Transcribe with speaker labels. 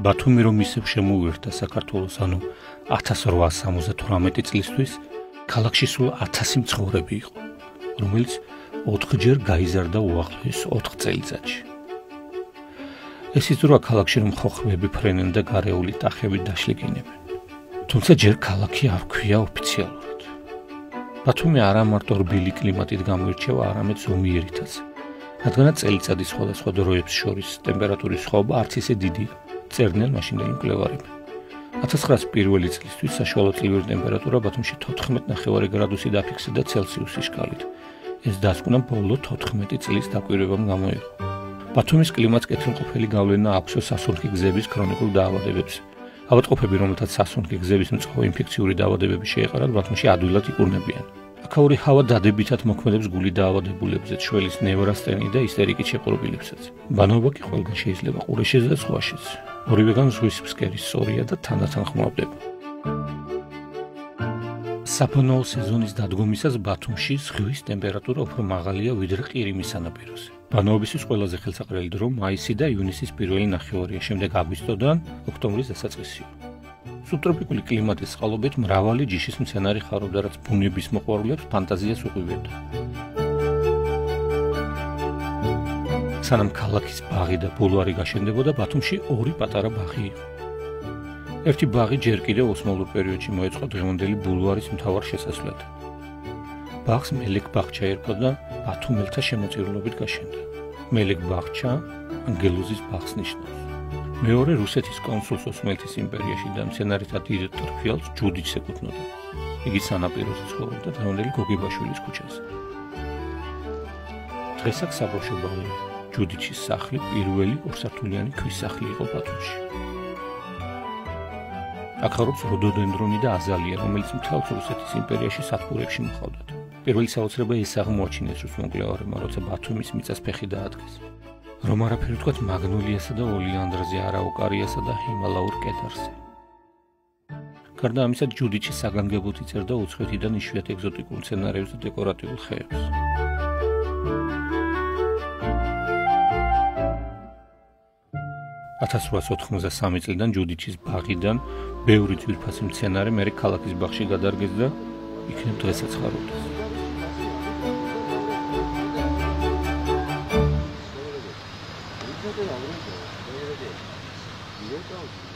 Speaker 1: ბათუმი რომ ისევ შემოუერთდა საქართველოს, ანუ 1878 წლისთვის, ქალაქში სულ 1000 მცხოვრები იყო, რომელიც 4ჯერ გაიზარდა უახლოეს 4 წელიწადში. ეს იზრდა ქალაქში რომ ხოხბები ფრენენ და გარეული ტახები დაშლიკინებენ. თუმცა ჯერ ქალაქი არ ქვია ოფიციალურად. ბათუმი არა მარტო რბილი კლიმატით გამოირჩევა, არამედ ზომიერითაც. რადგანაც წელიწადის სხვადასხვა დროებს შორის ტემპერატურის სხვაობა არც ისე დიდია, წერდნენ მაშინდელი მკვლევარები. 1901 წლისთვის საშუალო წლიური ტემპერატურა ბათუმში 14 გრადუსი დაფიქსირდა ცელსიუსის სკალით. ეს დასკვნა ბოლო 14 წლის დაკვირვებამ გამოიღო. ბათუმის კლიმატს კეთილმყოფელი გავლენა აქვს სასუნთქი გზების ქრონიკულ დაავადებებზე. ავადმყოფები, რომელთაც სასუნთქი გზების მწყო ინფექციური დაავადებები შეეყარათ, ბათუმში ადვილად იკურნებიან. აქაური ჰავა დადებითად მოქმედებს გული დაავადებულებზე, შველის ნევრასთენი და ისტერიკის შეპყრობილებსაც. ბანაობა კი ყველგან შეიძლება, ყურეშიც და ზღვაშიც. ორივეგან ზღვის ფსკერი სწორია და თანდათან ხმავდება. საფონოო სეზონის დადგომისას ბათუმში ზღვის ტემპერატურა უფრო მაღალია ვიდრე ყირიმის სანაპიროზე. ბანაობისთვის ყველაზე ხელსაყრელი დრო მაისი და ივნისის პირველი ნახევარია, შემდეგ აგვისტოდან ოქტომბრის დასაწყისია. სუბტროპიკული კლიმატის წყალობით მრავალი ჯიშის მცენარე ხარობდა, რაც ბუნების მოყვარულებს ფანტაზიას უყივებდა. სანამ ქალაქის ბაღი და ბულვარი გაშენდებოდა, ბათუმში 2 პატარა ბაღი იყო. ერთი ბაღი ჯერ კიდევ ოსმალურ პერიოდში მოეწყო დღევანდელი ბულვარის მთავარ შესასვლელად. ბაღს მელექ-ბაღჩა ერქვა და ბათუმელთა შემოწირულობით გაშენდა. მელექ-ბაღჩა ანგელოზის ბაღს ნიშნავს. მეორე რუსეთის კონსულს ოსმალეთის იმპერიაში და მცენარეთა დირექტორ ფიალს ჯუდიჩს ეკუთვნოდა. იგი სანაპიროზე ცხოვრობდა დღევანდელი გოგებაშვილის ქუჩაზე. დღეს აქ საბროშო ბაღია. ჯუდიჩის სახლი პირველი ორსართულიანი ქვის სახლი იყო ბათუმში. აქ ხარობს როდოდენდრონი და აზალია, რომელიც მთელს რუსეთის იმპერიაში სათბურებში მოჰყავდათ. პირველი საოცრება ეს აღმოაჩინეს რუს მკვლევარებმა, როცა ბათუმის მიწას ფეხი დაადგეს. რომ არაფერი ვთქვათ მაგნოლიასა და ოლეანდრზე, არაუკარიასა და ჰიმალაურ კედარზე. გარდა ამისა, ჯუდიჩი საგანგებოდ იწერდა უცხოეთიდან იშვიათ ეგზოტიკურ მცენარეებს და დეკორატიულ ხეებს. (1893) წლიდან ჯუდიჩის ბაღიდან ბევრი ძვირფასი მცენარე მერე ქალაქის ბაღში გადარგეს და იქნებ დღესაც ხარობს.
Speaker 2: Gracias.